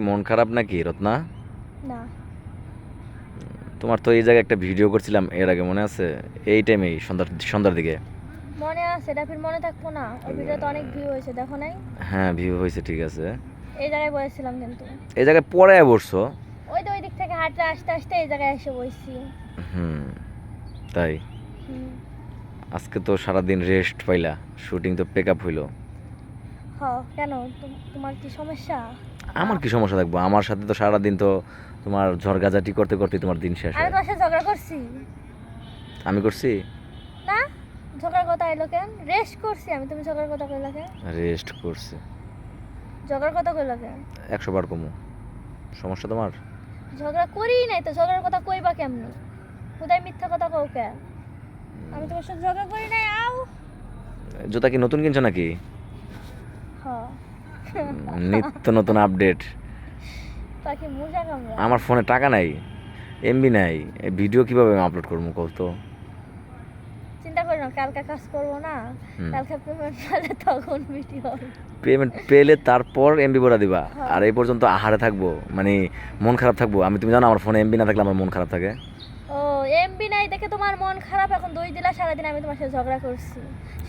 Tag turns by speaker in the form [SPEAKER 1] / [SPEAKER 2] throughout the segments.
[SPEAKER 1] মন খারাপ নাকি রত্না?
[SPEAKER 2] না।
[SPEAKER 1] তোমার তো এই জায়গায় একটা ভিডিও করছিলাম এর আগে, মনে আছে? এই টাইমেই সন্ধ্যার দিকে।
[SPEAKER 2] মনে আছে, এটা ফির মনে থাকবো না? ওই ভিডিওতে অনেক ভিউ হয়েছে, দেখো নাই?
[SPEAKER 1] হ্যাঁ, ভিউ হয়েছে, ঠিক আছে।
[SPEAKER 2] এই জায়গায় বসেছিলাম কিন্তু।
[SPEAKER 1] এই জায়গায় পরে বসছো?
[SPEAKER 2] ওই তো ওই দিক থেকে হাঁটতে আসতে আসতে এই জায়গায় এসে বসছি।
[SPEAKER 1] হুম, তাই?
[SPEAKER 2] হুম।
[SPEAKER 1] আজকে তো সারাদিন রেস্ট পাইলা, শুটিং তো পেক আপ হইলো।
[SPEAKER 2] হ, কেন? তোমার কি সমস্যা?
[SPEAKER 1] আমার কি সমস্যা থাকবো? আমার সাথে তো সারাদিন তো তোমার ঝড়গাঝাটি করতে করতে তোমার দিন শেষ
[SPEAKER 2] আমি
[SPEAKER 1] হয়।
[SPEAKER 2] তোমার সাথে ঝগড়া করছি?
[SPEAKER 1] আমি করছি?
[SPEAKER 2] না, ঝগড়ার কথা এলো কেন? রেস্ট করছি আমি, তুমি ঝগড়ার কথা কইলা কেন?
[SPEAKER 1] রেস্ট করছে।
[SPEAKER 2] ঝগড়ার কথা কইলা কেন?
[SPEAKER 1] 100 বার কমু। সমস্যা তোমার?
[SPEAKER 2] ঝগড়া করি নাই তো, ঝগড়ার কথা কইবা কেমনি? খুদাই মিথ্যা কথা কও কেন? আমি তোমার সাথে ঝগড়া করি নাই। আও।
[SPEAKER 1] জুতা কি নতুন কিনছো নাকি?
[SPEAKER 2] হ।
[SPEAKER 1] নিত্য নতুন আপডেট।
[SPEAKER 2] পাখি মজা কামড়া।
[SPEAKER 1] আমার ফোনে টাকা নাই, এমবি নাই, এই ভিডিও কিভাবে আপলোড করবো কও তো?
[SPEAKER 2] চিন্তা করি না, কালকে কাজ করবো না, কালকে পেমেন্ট পেলে তখন ভিডিও হবে।
[SPEAKER 1] পেমেন্ট পেলে তারপর এমবি ভরা দিবা?
[SPEAKER 2] হ্যাঁ।
[SPEAKER 1] আর এই পর্যন্ত আহারে থাকবো, মানে মন খারাপ থাকবো? তুমি জানো আমার ফোনে এমবি না থাকলে আমার মন খারাপ থাকে।
[SPEAKER 2] ও, এমবি নাই দেখে তোমার মন খারাপ? এখন দই দিলা সারাদিন আমি তোমার সাথে ঝগড়া করছি।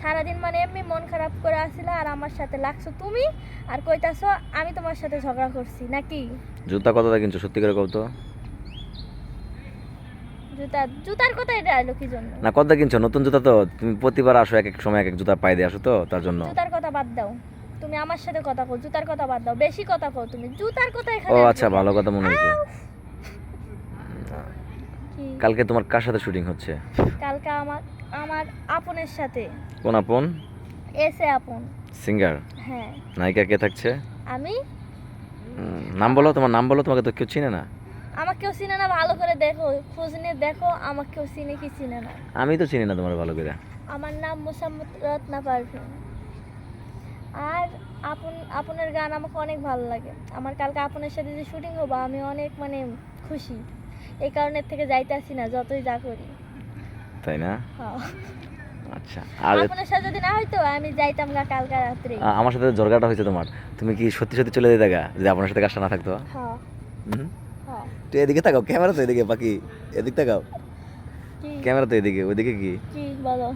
[SPEAKER 2] সারাদিন মানে এমনি মন খারাপ করে আসিলা আর আমার সাথে লাগছো তুমি, আর কইতাছো আমি তোমার সাথে ঝগড়া করছি নাকি?
[SPEAKER 1] জুতা কতটা কিনছো সত্যি করে কও তো?
[SPEAKER 2] জুতার কথা এটা এলো কি জন্য?
[SPEAKER 1] না, কতটা কিনছো? নতুন জুতা তো, তুমি প্রতিবার আসো এক এক সময় এক এক জুতা পাই দিয়ে আসো, তো তার জন্য।
[SPEAKER 2] জুতার কথা বাদ দাও, তুমি আমার সাথে কথা কও। জুতার কথা বাদ দাও, বেশি কথা কও তুমি। জুতার কথা
[SPEAKER 1] ও
[SPEAKER 2] এখানে
[SPEAKER 1] আচ্ছা, ভালো কথা মনে হয়েছে।
[SPEAKER 2] কি?
[SPEAKER 1] কালকে তোমার কার সাথে শুটিং হচ্ছে?
[SPEAKER 2] কালকে আমার আমার আপনের সাথে।
[SPEAKER 1] কোন আপন?
[SPEAKER 2] এসে আপন।
[SPEAKER 1] সিঙ্গার?
[SPEAKER 2] হ্যাঁ।
[SPEAKER 1] নায়িকা কে থাকছে?
[SPEAKER 2] আমি।
[SPEAKER 1] নাম বলো, তোমার নাম বলো, তোমাকে তো কেউ চিনে না।
[SPEAKER 2] আমাকে কেউ চিনে না? ভালো করে দেখো, খোঁজ নিয়ে দেখো, আমাকে কেউ চিনে কি চিনে না।
[SPEAKER 1] আমি তো চিনি না তোমার ভালো করে।
[SPEAKER 2] আমার নাম মোসাম্মদ রত্না পারভিন। আর আপনের গান আমাকে অনেক ভালো লাগে। আমার কালকে আপনের সাথে যে শুটিং হবো আমি অনেক মানে খুশি। এই কারণের থেকে যাইতেছি না যতই যা করি।
[SPEAKER 1] তাই না?
[SPEAKER 2] হ্যাঁ।
[SPEAKER 1] আচ্ছা। আর
[SPEAKER 2] আপনের সাথে যদি না হইতো আমি যাইতাম না কালকে রাত্রে।
[SPEAKER 1] আমার সাথে ঝগড়াটা হয়েছে তোমার, তুমি কি সত্যি সত্যি চলে যেতে গা যে আপনার সাথে কাজটা না থাকতো?
[SPEAKER 2] হ্যাঁ।
[SPEAKER 1] হুম?
[SPEAKER 2] হ্যাঁ।
[SPEAKER 1] তুই এদিকে তাকাও, ক্যামেরা তো এদিকে, বাকি এদিক তাকাও।
[SPEAKER 2] কি?
[SPEAKER 1] ক্যামেরা তো এদিকে, ওইদিকে কি?
[SPEAKER 2] কি বলো?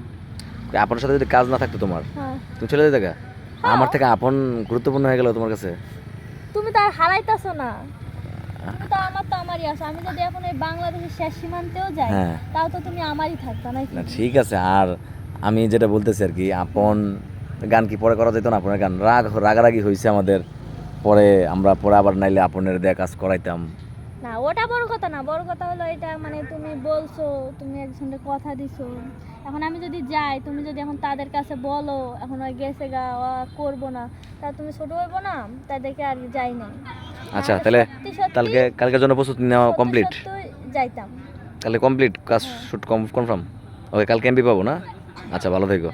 [SPEAKER 1] আপনার সাথে যদি কাজ না থাকতো তোমার,
[SPEAKER 2] হ্যাঁ।
[SPEAKER 1] তুমি চলে যেতে গা?
[SPEAKER 2] হ্যাঁ।
[SPEAKER 1] আমার থেকে আপন গুরুত্বপূর্ণ হয়ে গেল তোমার কাছে?
[SPEAKER 2] তুমি তো আর হারাইতাছো না। তুমি তো আমারই আছো। আমি যদি এখন এই বাংলাদেশের শেষ সীমান্তেও যাই,
[SPEAKER 1] হ্যাঁ।
[SPEAKER 2] তাও তো তুমি আমারই থাকবা নাকি?
[SPEAKER 1] না ঠিক আছে, আর আমি যেটা বলতেছি আর কি, আপন গান কি পরে করা যেত না? আপনের গান রাগারাগি হয়েছে আমাদের, পরে আবার নাইলে আপনের দেয়া কাজ করাইতাম।
[SPEAKER 2] না, ওটা বড় কথা না। বড় কথা হলো এটা, মানে তুমি বলছো, তুমি একজনকে কথা দিছো। এখন আমি যদি যাই, তুমি যদি এখন তাদের কাছে বলো এখন ওই গেছে গা, ও করবো না, তা তুমি ছোট হইবো না? তাদেরকে আর যাই নাই।
[SPEAKER 1] আচ্ছা,
[SPEAKER 2] আর
[SPEAKER 1] তাহলে
[SPEAKER 2] সত্যি সত্যি
[SPEAKER 1] কালকের জন্য প্রস্তুতি নেওয়া
[SPEAKER 2] সত্যি
[SPEAKER 1] কমপ্লিট?
[SPEAKER 2] সত্যি যাইতাম।
[SPEAKER 1] কালকে কমপ্লিট কাজ,
[SPEAKER 2] হ্যাঁ।
[SPEAKER 1] Shoot confirm? ওকে, কালকে এমবি পাবো না? আচ্ছা, ভালো থেকো।